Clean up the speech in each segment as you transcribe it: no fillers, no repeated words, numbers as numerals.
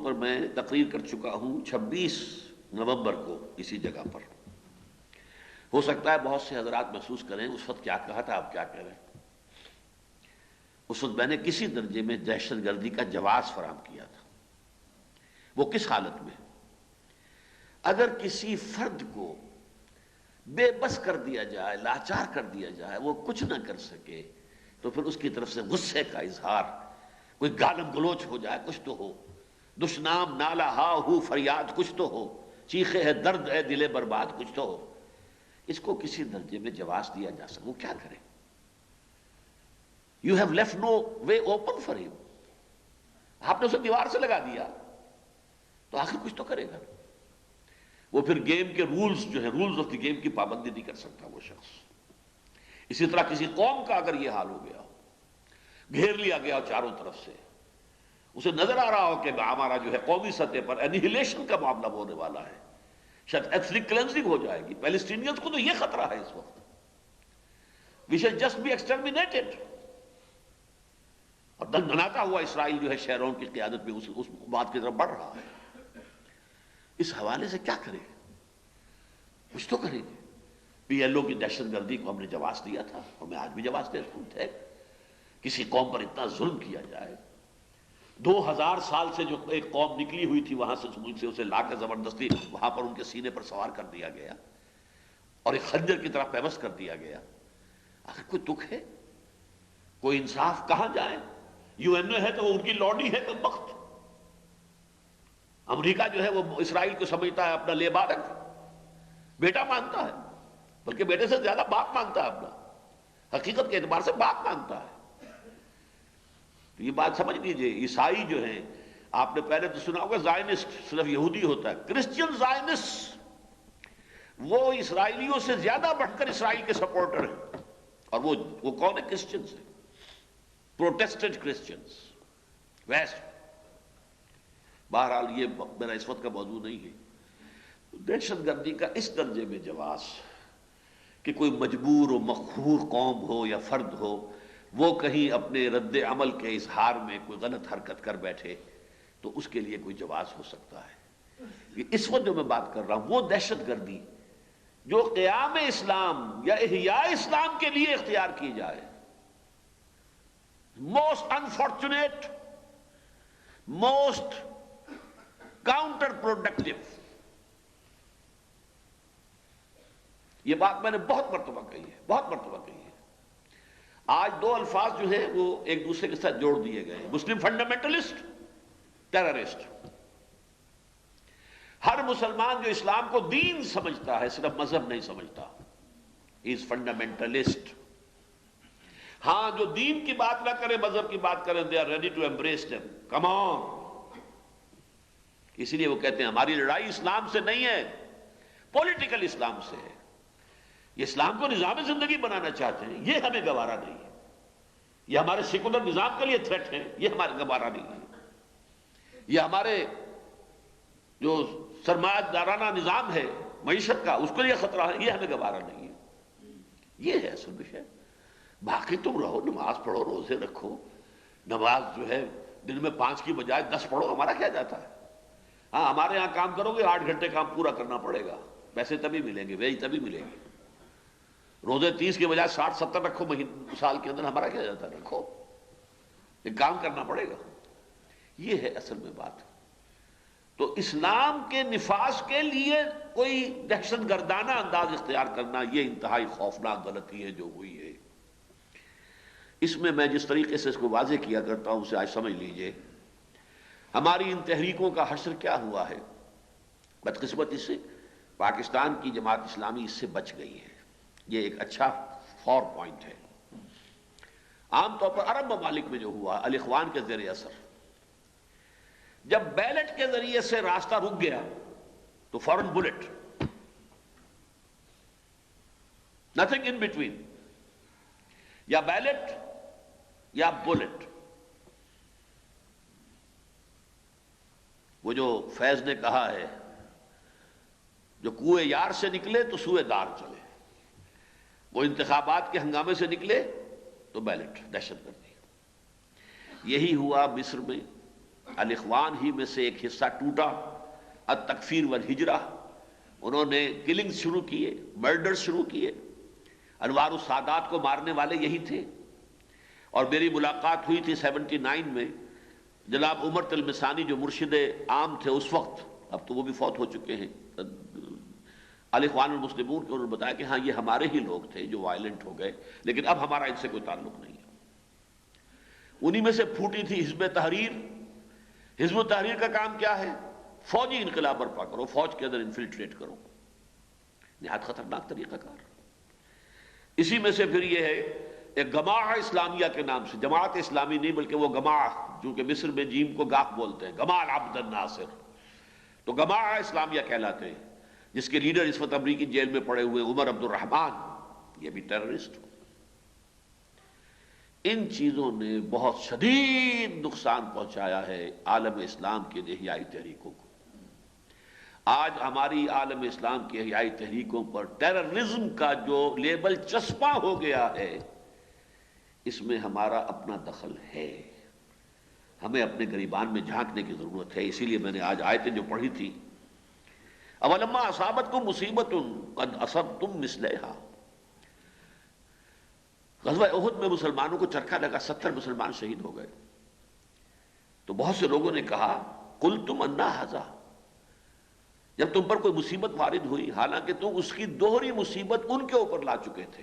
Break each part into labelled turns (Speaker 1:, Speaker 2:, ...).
Speaker 1: پر میں تقریر کر چکا ہوں 26 نومبر کو اسی جگہ پر. ہو سکتا ہے بہت سے حضرات محسوس کریں اس وقت کیا کہا تھا، آپ کیا کہہ رہے ہیں. اس وقت میں نے کسی درجے میں دہشت گردی کا جواز فراہم کیا تھا. وہ کس حالت میں؟ اگر کسی فرد کو بے بس کر دیا جائے، لاچار کر دیا جائے، وہ کچھ نہ کر سکے، تو پھر اس کی طرف سے غصے کا اظہار، کوئی گالم گلوچ ہو جائے، کچھ تو ہو، دشنام نالا ہا ہو فریاد کچھ تو ہو، چیخے ہے درد ہے دل برباد کچھ تو ہو. اس کو کسی درجے میں جواز دیا جا سکے، وہ کیا کرے؟ You have left no way open for him. آپ نے اسے دیوار سے لگا دیا تو آخر کچھ تو کرے گا. وہ پھر گیم کے رولز جو ہیں، رولز آف دی گیم کی پابندی نہیں کر سکتا وہ شخص. اسی طرح کسی قوم کا اگر یہ حال ہو گیا، گھیر لیا گیا چاروں طرف سے، اسے نظر آ رہا ہو کہ ہمارا جو ہے قومی سطح پر انہیلیشن کا معاملہ ہونے والا ہے، شاید ایتھنک کلینزنگ ہو جائے گی. پیلسٹینینز کو تو یہ خطرہ ہے اس وقت. We shall just be exterminated. اور دنگناتا ہوا اسرائیل جو ہے شہروں کی قیادت میں اس بات کی طرف بڑھ رہا ہے. اس حوالے سے کیا کریں؟ کچھ تو کریں گے. پی ایل او کی دہشت گردی کو ہم نے جواز دیا تھا اور میں آج بھی جواز دیتا ہوں. کسی قوم پر اتنا ظلم کیا جائے، 2000 سال سے جو ایک قوم نکلی ہوئی تھی وہاں سے ملک سے، اسے لا کے زبردستی وہاں پر ان کے سینے پر سوار کر دیا گیا اور ایک خنجر کی طرح پیوست کر دیا گیا. آخر کوئی دکھ ہے؟ کوئی انصاف؟ کہاں جائیں؟ یو این او ہے تو وہ ان کی لوڈی ہے کم بخت. امریکہ جو ہے وہ اسرائیل کو سمجھتا ہے اپنا لے بارک، بیٹا مانتا ہے، بلکہ بیٹے سے زیادہ باپ مانتا ہے اپنا، حقیقت کے اعتبار سے باپ مانتا ہے. تو یہ بات سمجھ لیجئے. عیسائی جو ہیں، آپ نے پہلے تو سنا ہوگا زائنسٹ صرف یہودی ہوتا ہے. کرسچین زائنسٹ وہ اسرائیلیوں سے زیادہ بڑھ کر اسرائیل کے سپورٹر ہیں. اور وہ کون ہے؟ کرسچنز ہیں، پروٹیسٹنٹ کرسچنز ویسٹ. بہرحال یہ میرا اس وقت کا موضوع نہیں ہے. دہشت گردی کا اس درجے میں جواز کہ کوئی مجبور و مقہور قوم ہو یا فرد ہو، وہ کہیں اپنے رد عمل کے اظہار میں کوئی غلط حرکت کر بیٹھے تو اس کے لیے کوئی جواز ہو سکتا ہے. اس وقت جو میں بات کر رہا ہوں وہ دہشت گردی جو قیام اسلام یا احیاء اسلام کے لیے اختیار کی جائے، most unfortunate, most counter productive. یہ بات میں نے بہت مرتبہ کہی ہے، بہت مرتبہ کہی ہے. آج دو الفاظ جو ہیں وہ ایک دوسرے کے ساتھ جوڑ دیے گئے: مسلم فنڈامنٹلسٹ، ٹیررسٹ. ہر مسلمان جو اسلام کو دین سمجھتا ہے، صرف مذہب نہیں سمجھتا، ہی از فنڈامنٹلسٹ. ہاں، جو دین کی بات نہ کرے، مذہب کی بات کریں، they are ready to embrace them. Come on. اسی لیے وہ کہتے ہیں ہماری لڑائی اسلام سے نہیں ہے، پولیٹیکل اسلام سے ہے. یہ اسلام کو نظام زندگی بنانا چاہتے ہیں، یہ ہمیں گوارا نہیں ہے. یہ ہمارے سیکولر نظام کے لیے تھریٹ ہے، یہ ہمارے گوارا نہیں ہے. یہ ہمارے جو سرمایہ دارانہ نظام ہے معیشت کا، اس کے لیے خطرہ ہے، یہ ہمیں گوارا نہیں ہے. یہ ہے اصل وشے. باقی تم رہو، نماز پڑھو، روزے رکھو. نماز جو ہے دن میں 5 کی بجائے 10 پڑھو، ہمارا کیا جاتا ہے. ہاں، ہمارے یہاں کام کرو گے 8 گھنٹے کام پورا کرنا پڑے گا، پیسے تبھی ملیں گے، ویج تبھی ملیں گے. روزے 30 کی بجائے 60-70 رکھو سال کے اندر، ہمارا کیا جاتا ہے. رکھو، ایک کام کرنا پڑے گا. یہ ہے اصل میں بات. تو اسلام کے نفاذ کے لیے کوئی دہشت گردانہ انداز اختیار کرنا، یہ انتہائی خوفناک غلطی ہے جو ہوئی ہے. اس میں جس طریقے سے اس کو واضح کیا کرتا ہوں اسے آج سمجھ لیجئے. ہماری ان تحریکوں کا حشر کیا ہوا ہے؟ بدقسمتی سے پاکستان کی جماعت اسلامی اس سے بچ گئی ہے. یہ ایک اچھا فور پوائنٹ ہے. عام طور پر عرب ممالک میں جو ہوا، الاخوان کے زیر اثر، جب بیلٹ کے ذریعے سے راستہ رک گیا تو فوراً بلٹ، نتھنگ ان بٹوین، یا بیلٹ یا بلٹ. وہ جو فیض نے کہا ہے، جو کوئے یار سے نکلے تو سوئے دار چلے. وہ انتخابات کے ہنگامے سے نکلے تو بیلٹ، دہشت گردی. یہی ہوا مصر میں، الاخوان ہی میں سے ایک حصہ ٹوٹا، التکفیر والہجرہ، انہوں نے کلنگ شروع کیے، مرڈر شروع کیے، انوار السادات کو مارنے والے یہی تھے۔ اور میری ملاقات ہوئی تھی 79 میں جناب عمر تلمسانی جو مرشد عام تھے اس وقت، اب تو وہ بھی فوت ہو چکے ہیں، الاخوان المسلمون کے، انہوں نے بتایا کہ ہاں یہ ہمارے ہی لوگ تھے جو وائلنٹ ہو گئے، لیکن اب ہمارا ان سے کوئی تعلق نہیں ہے۔ انہی میں سے پھوٹی تھی حزب تحریر۔ حزب تحریر کا کام کیا ہے؟ فوجی انقلاب برپا کرو، فوج کے اندر انفلٹریٹ کرو، نہایت خطرناک طریقہ کار۔ اسی میں سے پھر یہ ہے ایک گماع اسلامیہ کے نام سے، جماعت اسلامی نہیں بلکہ وہ گماع، جو کہ مصر میں جیم کو گاق بولتے ہیں، گمال عبد الناصر، تو گماع اسلامیہ کہلاتے ہیں، جس کے لیڈر اس وقت امریکی جیل میں پڑے ہوئے عمر عبد الرحمن، یہ بھی ٹیررسٹ۔ ان چیزوں نے بہت شدید نقصان پہنچایا ہے عالم اسلام کے احیائی تحریکوں کو۔ آج ہماری عالم اسلام کی احیائی تحریکوں پر ٹیررزم کا جو لیبل چسپاں ہو گیا ہے، اس میں ہمارا اپنا دخل ہے، ہمیں اپنے گریبان میں جھانکنے کی ضرورت ہے۔ اسی لیے میں نے آج آیتیں جو پڑھی تھی، اولما اصابتکم مصیبت قد اصبتم مثلھا، غزوہ احد میں مسلمانوں کو چرکا لگا، 70 مسلمان شہید ہو گئے، تو بہت سے لوگوں نے کہا قلتم انا ھذا، جب تم پر کوئی مصیبت وارد ہوئی، حالانکہ تم اس کی دوہری مصیبت ان کے اوپر لا چکے تھے۔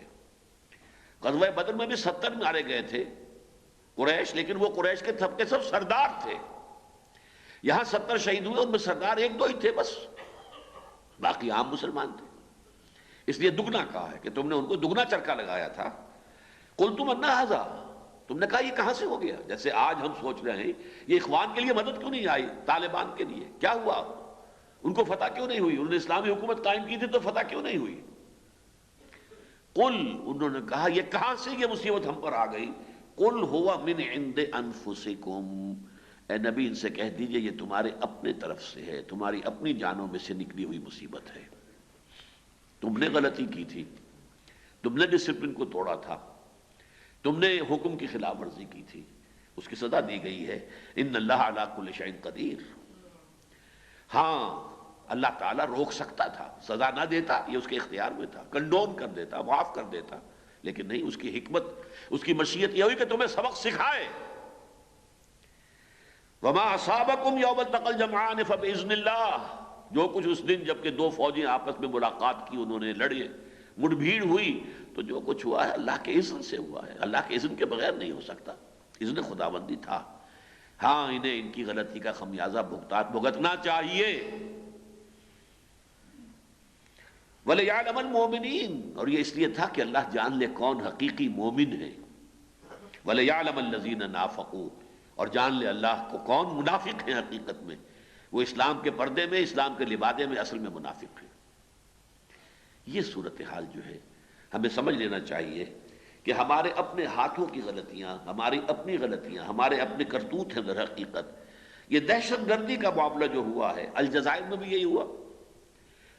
Speaker 1: غزوہ بدر میں بھی 70 مارے گئے تھے قریش، لیکن وہ قریش کے سب سردار تھے۔ یہاں 70 شہید ہوئے، ان میں سردار ایک دو ہی تھے بس، باقی عام مسلمان تھے۔ اس لیے دگنا کہا ہے کہ تم نے ان کو دگنا چرکا لگایا تھا۔ قلتم انا ھذا، تم نے کہا یہ کہاں سے ہو گیا؟ جیسے آج ہم سوچ رہے ہیں یہ اخوان کے لیے مدد کیوں نہیں آئی، طالبان کے لیے کیا ہوا، ان کو فتح کیوں نہیں ہوئی، انہوں نے اسلامی حکومت قائم کی تھی تو فتح کیوں نہیں ہوئی؟ قل، انہوں نے کہا یہ کہاں سے یہ مصیبت ہم پر آ گئی؟ قل هو من عند انفسکم، اے نبی ان سے کہہ دیجئے یہ تمہارے اپنے طرف سے ہے، تمہاری اپنی جانوں میں سے نکلی ہوئی مصیبت ہے۔ تم نے غلطی کی تھی، تم نے ڈسپلن کو توڑا تھا، تم نے حکم کی خلاف ورزی کی تھی، اس کی سزا دی گئی ہے۔ ان اللہ علی کل شیء قدیر، ہاں اللہ تعالیٰ روک سکتا تھا، سزا نہ دیتا، یہ اس کے اختیار میں تھا، کنڈون کر دیتا، معاف کر دیتا، لیکن نہیں، اس کی حکمت، اس کی مشیت یہ ہوئی کہ تمہیں سبق سکھائے۔ وما اصابکم یوم التقى الجمعان فباذن اللہ، جو کچھ اس دن جب کہ دو فوجیں آپس میں ملاقات کی، انہوں نے لڑے، مڑ بھیڑ ہوئی، تو جو کچھ ہوا ہے اللہ کے اذن سے ہوا ہے، اللہ کے اذن کے بغیر نہیں ہو سکتا، اذن خداوندی تھا۔ ہاں انہیں ان کی غلطی کا خمیازہ بھگتنا چاہیے۔ وَلِيَعْلَمَ الْمُؤْمِنِينَ، اور یہ اس لیے تھا کہ اللہ جان لے کون حقیقی مومن ہے۔ وَلِيَعْلَمَ الَّذِينَ نَافَقُوا، اور جان لے اللہ کو کون منافق ہیں حقیقت میں، وہ اسلام کے پردے میں، اسلام کے لبادے میں اصل میں منافق ہیں۔ یہ صورتحال جو ہے ہمیں سمجھ لینا چاہیے کہ ہمارے اپنے ہاتھوں کی غلطیاں، ہماری اپنی غلطیاں، ہمارے اپنے کرتوت ہیں در حقیقت۔ یہ دہشت گردی کا معاملہ جو ہوا ہے، الجزائر میں بھی یہی ہوا،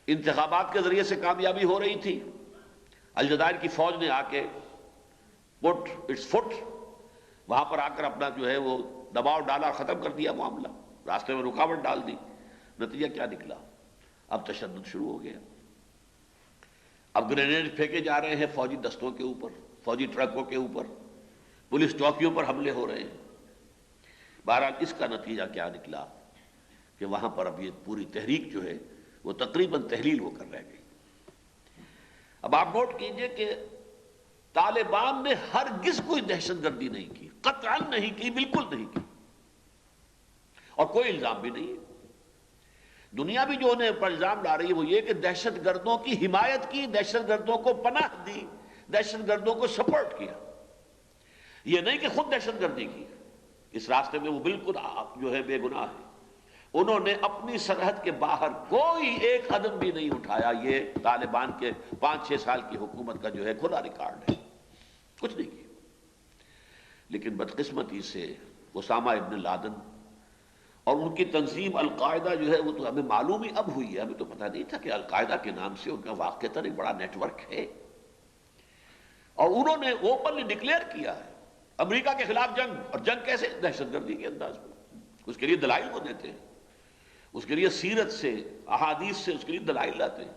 Speaker 1: انتخابات کے ذریعے سے کامیابی ہو رہی تھی، الجزائر کی فوج نے آ کے پٹ اٹس فٹ، وہاں پر آ کر اپنا جو ہے وہ دباؤ ڈالا، ختم کر دیا معاملہ، راستے میں رکاوٹ ڈال دی۔ نتیجہ کیا نکلا؟ اب تشدد شروع ہو گیا، اب گرینیڈ پھینکے جا رہے ہیں فوجی دستوں کے اوپر، فوجی ٹرکوں کے اوپر، پولیس چوکیوں پر حملے ہو رہے ہیں۔ بہرحال اس کا نتیجہ کیا نکلا کہ وہاں پر اب یہ پوری تحریک جو ہے وہ تقریباً تحلیل ہو کر رہ گئی۔ اب آپ نوٹ کیجئے کہ طالبان نے ہرگز کوئی دہشت گردی نہیں کی، قطعاً نہیں کی، بالکل نہیں کی، اور کوئی الزام بھی نہیں ہے۔ دنیا بھی جو انہیں پر الزام لا رہی ہے وہ یہ کہ دہشت گردوں کی حمایت کی، دہشت گردوں کو پناہ دی، دہشت گردوں کو سپورٹ کیا، یہ نہیں کہ خود دہشت گردی کی۔ اس راستے میں وہ بالکل جو ہے بے گناہ ہے۔ انہوں نے اپنی سرحد کے باہر کوئی ایک قدم بھی نہیں اٹھایا۔ یہ طالبان کے 5-6 سال کی حکومت کا جو ہے کھلا ریکارڈ ہے، کچھ نہیں کیا۔ لیکن بدقسمتی سے اسامہ ابن لادن اور ان کی تنظیم القاعدہ جو ہے وہ تو ہمیں معلوم ہی اب ہوئی ہے، ہمیں تو پتہ نہیں تھا کہ القاعدہ کے نام سے ان کا واقعتاً ایک بڑا نیٹ ورک ہے، اور انہوں نے اوپنلی ڈکلیئر کیا ہے امریکہ کے خلاف جنگ، اور جنگ کیسے؟ دہشت گردی کے انداز میں۔ اس کے لیے دلائل وہ دیتے ہیں، اس کے لیے سیرت سے احادیث سے اس کے لیے دلائل لاتے ہیں۔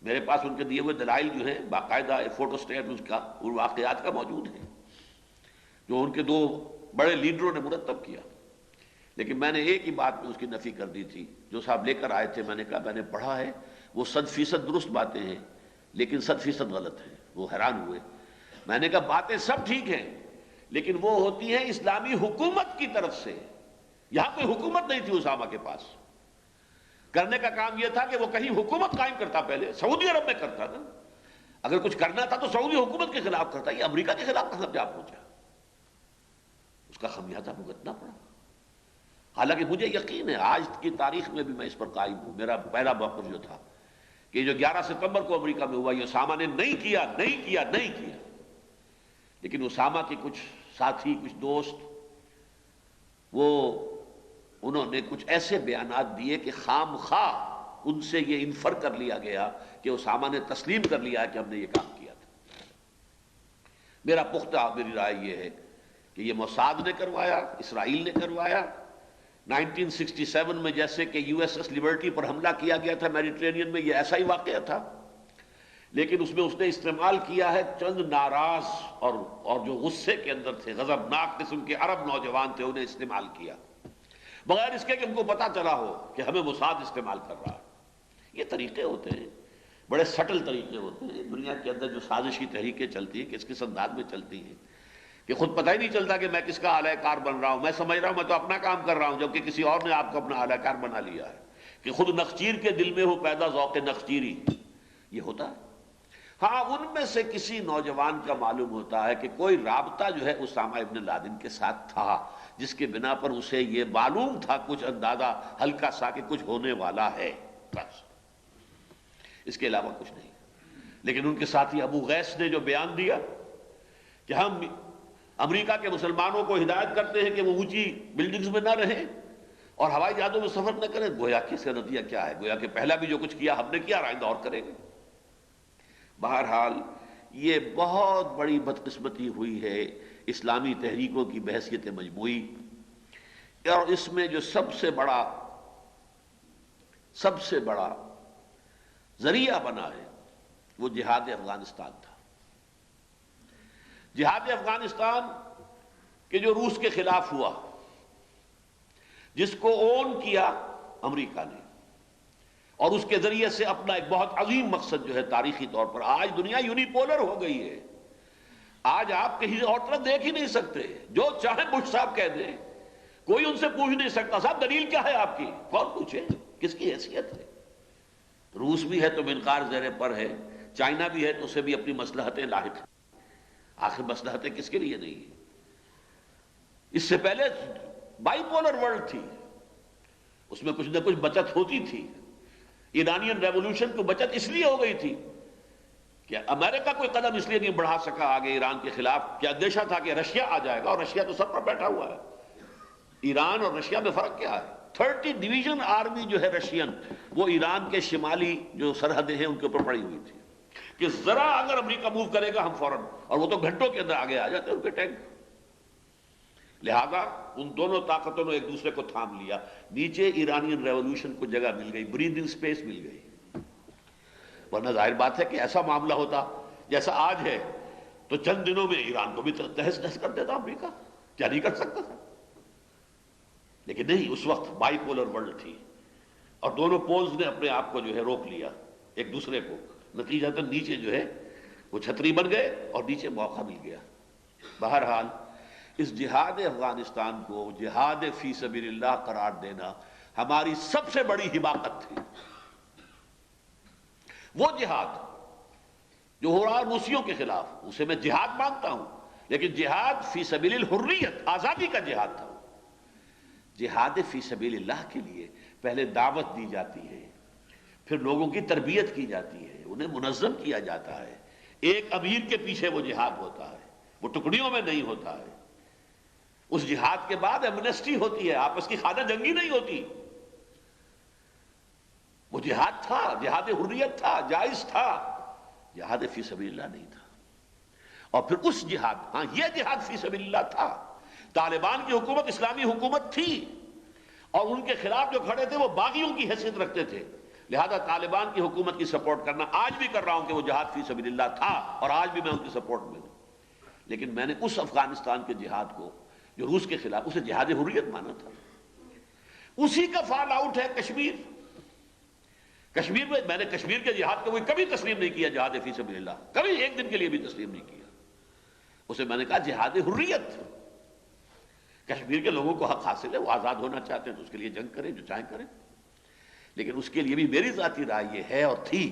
Speaker 1: میرے پاس ان کے دیے ہوئے دلائل جو ہیں باقاعدہ فوٹو اسٹیٹ اس کا ان واقعات کا موجود ہے جو ان کے دو بڑے لیڈروں نے مرتب کیا۔ لیکن میں نے ایک ہی بات میں اس کی نفی کر دی تھی، جو صاحب لے کر آئے تھے، میں نے کہا میں نے پڑھا ہے، وہ 100% درست باتیں ہیں لیکن 100% غلط ہیں۔ وہ حیران ہوئے۔ میں نے کہا باتیں سب ٹھیک ہیں لیکن وہ ہوتی ہیں اسلامی حکومت کی طرف سے، یہاں کوئی حکومت نہیں تھی اسامہ کے پاس۔ کرنے کا کام یہ تھا کہ وہ کہیں حکومت قائم کرتا، پہلے سعودی عرب میں کرتا نا، اگر کچھ کرنا تھا تو سعودی حکومت کے خلاف کرتا، یہ امریکہ کے خلاف کہاں جا پہنچا، اس کا خمیازہ بھگتنا پڑا۔ حالانکہ مجھے یقین ہے آج کی تاریخ میں بھی میں اس پر قائم ہوں، میرا پہلا موقف جو تھا کہ جو 11 ستمبر کو امریکہ میں ہوا، یہ اسامہ نے نہیں کیا، لیکن اسامہ کے کچھ ساتھی، کچھ دوست، انہوں نے کچھ ایسے بیانات دیے کہ خام خواہ ان سے یہ انفر کر لیا گیا کہ اسامہ نے تسلیم کر لیا کہ ہم نے یہ کام کیا تھا۔ میری رائے یہ ہے کہ یہ موساد نے کروایا، اسرائیل نے کروایا۔ 1967 میں جیسے کہ یو ایس ایس لبرٹی پر حملہ کیا گیا تھا میڈیٹرینین میں، یہ ایسا ہی واقعہ تھا، لیکن اس میں اس نے استعمال کیا ہے چند ناراض اور جو غصے کے اندر تھے، غضبناک قسم کے عرب نوجوان تھے، انہیں استعمال کیا بغیر اس کے کہ ان کو پتا چلا ہو کہ ہمیں موساد استعمال کر رہا ہے۔ یہ طریقے ہوتے ہیں، بڑے سٹل طریقے ہوتے ہیں دنیا کے اندر جو سازشی تحریکیں چلتی ہیں، کس انداز میں چلتی ہیں کہ خود پتہ ہی نہیں چلتا کہ میں کس کا اعلی کار بن رہا ہوں۔ میں سمجھ رہا ہوں میں تو اپنا کام کر رہا ہوں، جبکہ کسی اور نے آپ کو اپنا اعلی کار بنا لیا ہے، کہ خود نخچیر کے دل میں ہو پیدا ذوق نخچیری۔ یہ ہوتا ہے۔ ہاں، ان میں سے کسی نوجوان کا معلوم ہوتا ہے کہ کوئی رابطہ جو ہے اسامہ ابن لادن کے ساتھ تھا، جس کے بنا پر اسے یہ معلوم تھا کچھ اندازہ ہلکا سا کہ کچھ ہونے والا ہے، بس اس کے علاوہ کچھ نہیں۔ لیکن ان کے ساتھی ابو غیث نے جو بیان دیا کہ ہم امریکہ کے مسلمانوں کو ہدایت کرتے ہیں کہ وہ اونچی بلڈنگز میں نہ رہیں اور ہوائی جہازوں میں سفر نہ کریں، گویا کہ اس کا نتیجہ کیا ہے؟ گویا کہ پہلا بھی جو کچھ کیا ہم نے کیا، آئندہ اور کریں گے۔ بہرحال یہ بہت بڑی بدقسمتی ہوئی ہے اسلامی تحریکوں کی بحثیت مجموعی، اور اس میں جو سب سے بڑا ذریعہ بنا ہے وہ جہاد افغانستان تھا۔ جہاد افغانستان کہ جو روس کے خلاف ہوا، جس کو اون کیا امریکہ نے، اور اس کے ذریعے سے اپنا ایک بہت عظیم مقصد جو ہے تاریخی طور پر، آج دنیا یونیپولر ہو گئی ہے، آج آپ کہیں اور طرف دیکھ ہی نہیں سکتے، جو چاہے بش صاحب کہہ دیں، کوئی ان سے پوچھ نہیں سکتا صاحب دلیل کیا ہے آپ کی، کون پوچھے کس کی حیثیت ہے؟ روس بھی ہے تو منقار زیر پر ہے، چائنا بھی ہے تو اسے بھی اپنی مصلحتیں لاحق ہیں۔ آخر مصلحتیں کس کے لیے نہیں ہیں؟ اس سے پہلے بائی پولر ورلڈ تھی، اس میں کچھ نہ کچھ بچت ہوتی تھی۔ ایرانین ریولوشن کو بچت اس لیے ہو گئی تھی کہ امریکہ کوئی قدم اس لیے نہیں بڑھا سکا آگے ایران کے خلاف کہ اندیشہ تھا کہ رشیا آ جائے گا، اور رشیا تو سب پر بیٹھا ہوا ہے۔ ایران اور رشیا میں فرق کیا ہے؟ 30 ڈویژن آرمی جو ہے رشین، وہ ایران کے شمالی جو سرحدیں ہیں ان کے اوپر پڑی ہوئی تھی کہ ذرا اگر امریکہ موو کرے گا ہم فوراً، اور وہ تو گھنٹوں کے اندر آگے آ جاتے ہیں ان کے ٹینک۔ لہذا ان دونوں طاقتوں نے ایک دوسرے کو تھام لیا، نیچے ایرانین ریولوشن کو جگہ مل گئی، بریدنگ سپیس مل گئی۔ ورنہ ظاہر بات ہے کہ ایسا معاملہ ہوتا جیسا آج ہے تو چند دنوں میں ایران کو بھی تہس نہس کر دیتا امریکہ، کیا نہیں کر سکتا تھا؟ لیکن نہیں، اس وقت بائی پولر ورلڈ تھی، اور دونوں پولز نے اپنے آپ کو جو ہے روک لیا ایک دوسرے کو، نتیجتاً نیچے جو ہے وہ چھتری بن گئے اور نیچے موقع مل گیا۔ بہرحال اس جہاد افغانستان کو جہاد فی سبیل اللہ قرار دینا ہماری سب سے بڑی حماقت تھی۔ وہ جہاد جو ہو رہا روسیوں کے خلاف، اسے میں جہاد مانتا ہوں، لیکن جہاد فی سبیل الحریت، آزادی کا جہاد تھا۔ جہاد فی سبیل اللہ کے لیے پہلے دعوت دی جاتی ہے، پھر لوگوں کی تربیت کی جاتی ہے، انہیں منظم کیا جاتا ہے، ایک امیر کے پیچھے وہ جہاد ہوتا ہے، وہ ٹکڑیوں میں نہیں ہوتا ہے۔ اس جہاد کے بعد ایمنسٹی ہوتی ہے، آپس کی خانہ جنگی نہیں ہوتی۔ وہ جہاد تھا، جہاد حریت تھا، جائز تھا، جہاد فی سبیل اللہ نہیں تھا۔ اور پھر اس جہاد، ہاں یہ جہاد فی سبیل اللہ تھا۔ طالبان کی حکومت اسلامی حکومت تھی، اور ان کے خلاف جو کھڑے تھے وہ باغیوں کی حیثیت رکھتے تھے. لہذا طالبان کی حکومت کی سپورٹ کرنا آج بھی کر رہا ہوں کہ وہ جہاد فی سبیل اللہ تھا اور آج بھی میں ان کی سپورٹ میں ہوں. لیکن میں نے اس افغانستان کے جہاد کو جو روس کے خلاف، اسے جہاد حریت مانا تھا. اسی کا فال آؤٹ ہے کشمیر. کشمیر میں نے کشمیر کے جہاد کو کوئی کبھی تسلیم نہیں کیا جہاد فی سبیل اللہ، کبھی ایک دن کے لیے بھی تسلیم نہیں کیا. اسے میں نے کہا جہاد حریت. کشمیر کے لوگوں کو حق حاصل ہے، وہ آزاد ہونا چاہتے ہیں تو اس کے لیے جنگ کریں، جو چاہیں کریں. لیکن اس کے لیے بھی میری ذاتی رائے یہ ہے اور تھی،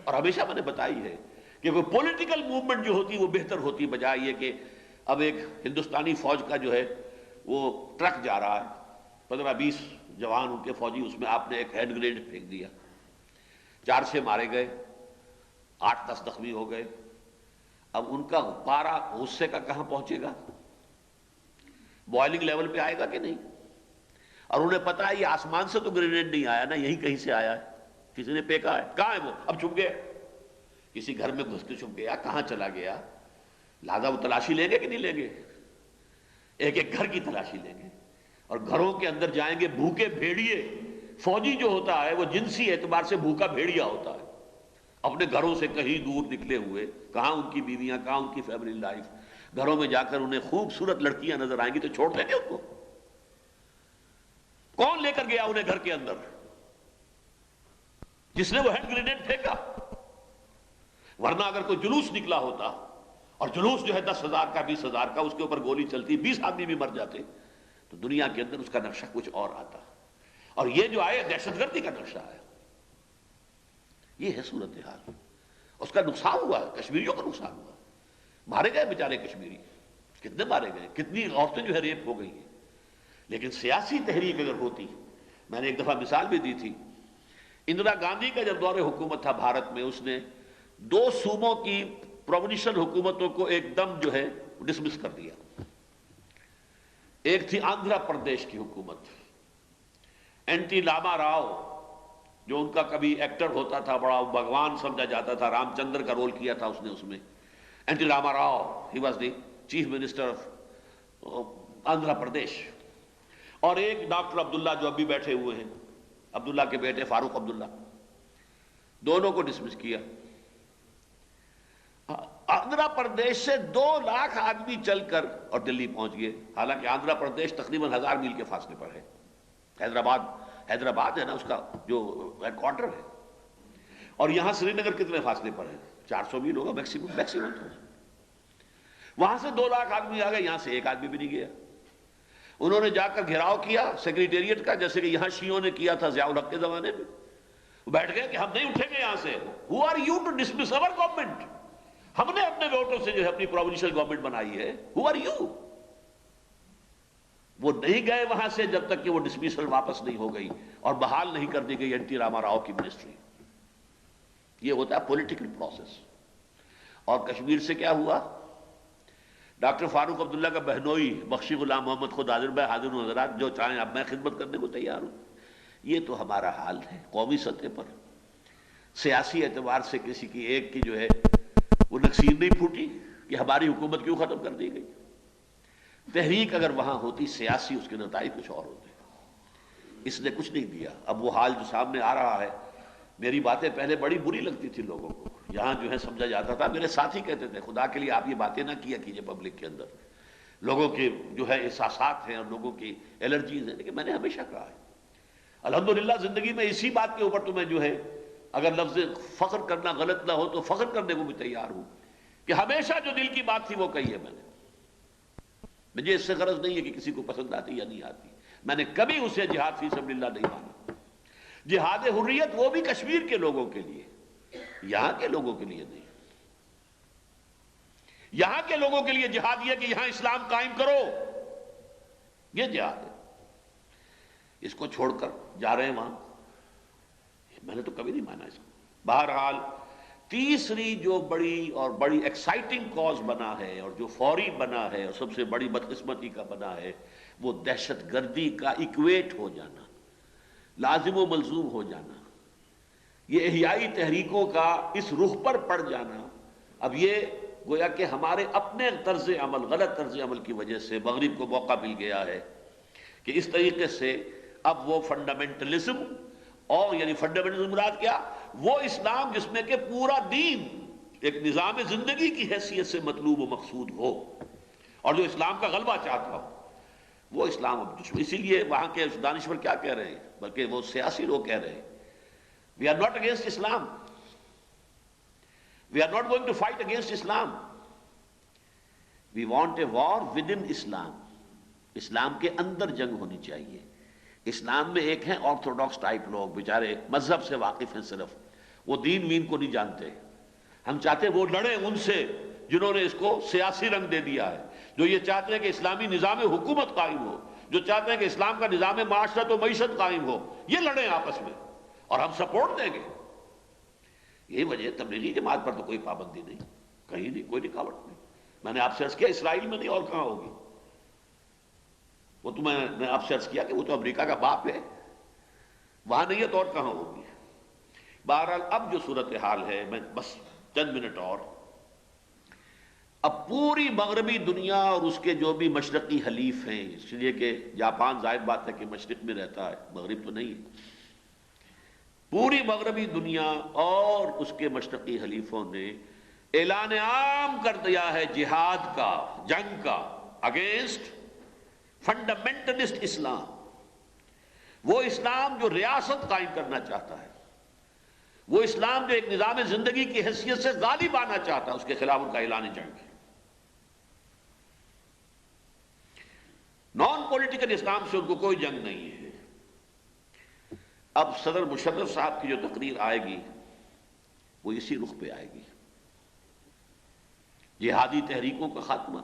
Speaker 1: اور ہمیشہ میں نے بتائی ہے کہ وہ پولیٹیکل موومنٹ جو ہوتی وہ بہتر ہوتی، بجائے یہ کہ اب ایک ہندوستانی فوج کا جو ہے وہ ٹرک جا رہا ہے، 15-20 جوان ان کے فوجی، اس میں آپ نے ایک ہینڈ گرینیڈ پھینک دیا، 4-6 مارے گئے، 8-10 زخمی ہو گئے. اب ان کا پارا غصے کا کہاں پہنچے گا؟ بوائلنگ لیول پہ آئے گا کہ نہیں؟ اور انہیں پتا ہے یہ آسمان سے تو گرینیڈ نہیں آیا نا، یہیں کہیں سے آیا ہے، کسی نے پھینکا ہے. کہاں ہے وہ؟ اب چھپ گیا، کسی گھر میں گھس کے چھپ گیا، کہاں چلا گیا؟ لہذا وہ تلاشی لیں گے کہ نہیں لیں گے؟ ایک ایک گھر کی تلاشی لیں گے اور گھروں کے اندر جائیں گے. بھوکے بھیڑیے، فوجی جو ہوتا ہے وہ جنسی اعتبار سے بھوکا بھیڑیا ہوتا ہے، اپنے گھروں سے کہیں دور نکلے ہوئے، کہاں ان کی بیویاں، کہاں ان کی فیملی لائف. گھروں میں جا کر انہیں خوبصورت لڑکیاں نظر آئیں گی تو چھوڑ دیں گے ان کو؟ کون لے کر گیا انہیں گھر کے اندر؟ جس نے وہ ہینڈ گرینیڈ پھینکا. ورنہ اگر کوئی جلوس نکلا ہوتا، اور جلوس جو ہے 10,000 کا، 20,000 کا، اس کے اوپر گولی چلتی، 20 آدمی بھی مر جاتے، تو دنیا کے اندر اس کا نقشہ کچھ اور آتا. اور یہ جو آئے دہشت گردی کا نقشہ ہے. یہ ہے صورتحال. اس کا نقصان ہوا ہے، کشمیریوں کا نقصان ہوا. مارے گئے بیچارے کشمیری، کتنے مارے گئے، کتنی عورتیں جو ہے ریپ ہو گئی ہیں. لیکن سیاسی تحریک اگر ہوتی، میں نے ایک دفعہ مثال بھی دی تھی، اندرا گاندھی کا جب دور حکومت تھا بھارت میں، اس نے 2 صوبوں کی پروونشل حکومتوں کو ایک دم جو ہے ڈسمس کر دیا. ایک تھی آندھرا پردیش کی حکومت، این ٹی راما راؤ، جو ان کا کبھی ایکٹر ہوتا تھا، بڑا بھگوان سمجھا جاتا تھا، رام چندر کا رول کیا تھا اس نے. اس میں N T Rama Rao, he was the chief minister of Andhra Pradesh. اور ایک ڈاکٹر عبداللہ جو ابھی بیٹھے ہوئے ہیں، عبداللہ کے بیٹے فاروق عبداللہ، دونوں کو ڈسمس کیا. آندھرا پردیش سے 2 لاکھ آدمی چل کر اور دلی پہنچ گئے. حالانکہ آندھرا پردیش تقریباً 1000 میل کے فاصلے پر ہے. حیدرآباد ہے نا اس کا جو ہیڈ کوارٹر ہے. اور یہاں سری نگر کتنے فاصلے پر ہے؟ 400 میل ہوگا میکسیمم. وہاں سے 2 لاکھ آدمی آ گئے، یہاں سے ایک آدمی بھی نہیں گیا. انہوں نے جا کر گھیراؤ کیا سیکریٹریٹ کا، جیسے کہ یہاں شیعوں نے کیا تھا ضیاء الحق کے زمانے میں. بیٹھ گئے کہ ہم نہیں اٹھیں گے یہاں سے. Who are you to dismiss our government؟ ہم نے اپنے ووٹوں سے جو ہے اپنی پروونشل گورنمنٹ بنائی ہے. Who are you؟ وہ نہیں گئے وہاں سے جب تک کہ وہ ڈسمسل واپس نہیں ہو گئی اور بحال نہیں کر دی گئی این ٹی راما راؤ کی منسٹری. یہ ہوتا ہے پولیٹیکل پروسیس. اور کشمیر سے کیا ہوا؟ ڈاکٹر فاروق عبداللہ کا بہنوئی بخشی غلام محمد خود حاضر بھائی، حاضر حضرات، جو چاہیں اب میں خدمت کرنے کو تیار ہوں. یہ تو ہمارا حال ہے قومی سطح پر. سیاسی اعتبار سے کسی کی ایک کی جو ہے وہ نکسیر نہیں پھوٹی کہ ہماری حکومت کیوں ختم کر دی گئی. تحریک اگر وہاں ہوتی سیاسی، اس کے نتائج کچھ اور ہوتے. اس نے کچھ نہیں دیا. اب وہ حال جو سامنے آ رہا ہے، میری باتیں پہلے بڑی بری لگتی تھی لوگوں کو، یہاں جو ہے سمجھا جاتا تھا، میرے ساتھی کہتے تھے خدا کے لیے آپ یہ باتیں نہ کیا کیجئے پبلک کے اندر، لوگوں کے جو ہے احساسات ہیں اور لوگوں کی الرجیز ہیں. لیکن میں نے ہمیشہ کہا ہے الحمدللہ زندگی میں اسی بات کے اوپر تو میں جو ہے اگر لفظ فخر کرنا غلط نہ ہو تو فخر کرنے کو بھی تیار ہوں کہ ہمیشہ جو دل کی بات تھی وہ کہی ہے میں نے. مجھے اس سے غرض نہیں ہے کہ کسی کو پسند آتی یا نہیں آتی. میں نے کبھی اسے جہاد فی سبیل اللہ نہیں مانا. جہاد حریت وہ بھی کشمیر کے لوگوں کے لیے، یہاں کے لوگوں کے لیے نہیں. یہاں کے لوگوں کے لیے جہاد یہ کہ یہاں اسلام قائم کرو، یہ جہاد ہے. اس کو چھوڑ کر جا رہے ہیں وہاں، میں نے تو کبھی نہیں مانا اس کو. بہرحال تیسری جو بڑی اور بڑی ایکسائٹنگ کاز بنا ہے اور جو فوری بنا ہے اور سب سے بڑی بدقسمتی کا بنا ہے، وہ دہشت گردی کا ایکویٹ ہو جانا، لازم و ملزوم ہو جانا، یہ احیائی تحریکوں کا اس رخ پر پڑ جانا. اب یہ گویا کہ ہمارے اپنے طرز عمل، غلط طرز عمل کی وجہ سے مغرب کو موقع مل گیا ہے کہ اس طریقے سے اب وہ فنڈامنٹلزم، اور یعنی فنڈامنٹلزم مراد کیا؟ وہ اسلام جس میں کہ پورا دین ایک نظام زندگی کی حیثیت سے مطلوب و مقصود ہو، اور جو اسلام کا غلبہ چاہتا ہو، وہ اسلام اب دشمن۔ اسی لیے وہاں کے دانشور کیا کہہ رہے ہیں، بلکہ وہ سیاسی لوگ کہہ رہے ہیں، we are not against Islam, we are not going to fight against Islam, we want a war within Islam. اسلام کے اندر جنگ ہونی چاہیے۔ اسلام میں ایک ہیں آرتھوڈاکس ٹائپ لوگ، بیچارے مذہب سے واقف ہیں، صرف وہ دین وین کو نہیں جانتے۔ ہم چاہتے ہیں وہ لڑیں ان سے جنہوں نے اس کو سیاسی رنگ دے دیا ہے، جو یہ چاہتے ہیں کہ اسلامی نظام حکومت قائم ہو، جو چاہتے ہیں کہ اسلام کا نظام معاشرت و معیشت قائم ہو، یہ لڑیں آپس میں، اور ہم سپورٹ دیں گے۔ یہی وجہ ہے تبلیغی جماعت پر تو کوئی پابندی نہیں، کہیں نہیں، کوئی رکاوٹ نہیں۔ میں نے آپ سے عرض کیا اسرائیل میں نہیں، اور کہاں ہوگی؟ وہ تو میں نے آپ سے عرض کیا کہ وہ تو امریکہ کا باپ ہے، وہاں نہیں ہے تو اور کہاں ہوگی؟ بہرحال اب جو صورتحال ہے، میں بس چند منٹ اور، اب پوری مغربی دنیا اور اس کے جو بھی مشرقی حلیف ہیں، اس لیے کہ جاپان ظاہر بات ہے کہ مشرق میں رہتا ہے، مغرب تو نہیں ہے، پوری مغربی دنیا اور اس کے مشرقی حلیفوں نے اعلان عام کر دیا ہے جہاد کا، جنگ کا، اگینسٹ فنڈامنٹلسٹ اسلام، وہ اسلام جو ریاست قائم کرنا چاہتا ہے، وہ اسلام جو ایک نظام زندگی کی حیثیت سے غالب آنا چاہتا ہے، اس کے خلاف ان کا اعلان جنگ ہے۔ نان پولیٹیکل اسلام سے ان کو کوئی جنگ نہیں ہے۔ اب صدر مشرف صاحب کی جو تقریر آئے گی وہ اسی رخ پہ آئے گی، جہادی تحریکوں کا خاتمہ،